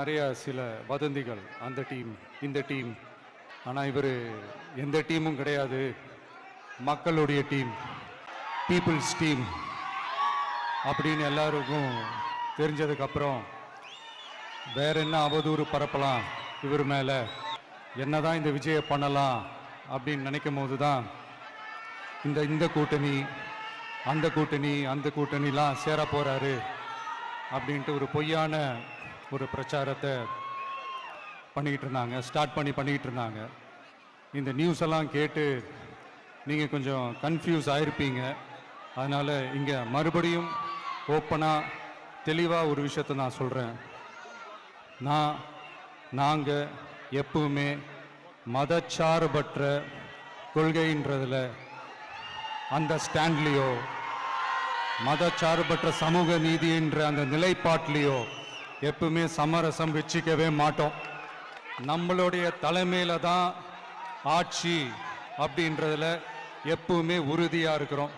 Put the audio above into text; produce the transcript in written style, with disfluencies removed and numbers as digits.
நிறைய சில வதந்திகள், அந்த டீம் இந்த டீம். ஆனால் இவர் எந்த டீமும் கிடையாது, மக்களுடைய டீம், பீப்புள்ஸ் டீம் அப்படின்னு எல்லாருக்கும் தெரிஞ்சதுக்கப்புறம் வேற என்ன அவதூறு பரப்பலாம் இவர் மேலே, என்னதான் இந்த விஜயை பண்ணலாம் அப்படின்னு நினைக்கும் போது தான் இந்த கூட்டணி அந்த கூட்டணி அந்த கூட்டணிலாம் சேர போகிறாரு அப்படின்ட்டு ஒரு பொய்யான ஒரு பிரச்சாரத்தை ஸ்டார்ட் பண்ணிக்கிட்டு இருந்தாங்க. இந்த நியூஸ் எல்லாம் கேட்டு நீங்கள் கொஞ்சம் கன்ஃபியூஸ் ஆகிருப்பீங்க. அதனால் இங்கே மறுபடியும் ஓப்பனாக தெளிவாக ஒரு விஷயத்தை நான் சொல்கிறேன். நாங்கள் எப்பவுமே மதச்சார்பற்ற கொள்கைன்றதில், அந்த ஸ்டாண்ட்லேயோ, மதச்சார்பற்ற சமூக நீதின்ற அந்த நிலைப்பாட்டிலையோ எப்பவுமே சமரசம் வச்சுக்கவே மாட்டோம். நம்மளுடைய தலைமையில தான் ஆட்சி அப்படின்றதுல எப்பவுமே உறுதியாக இருக்கிறோம்.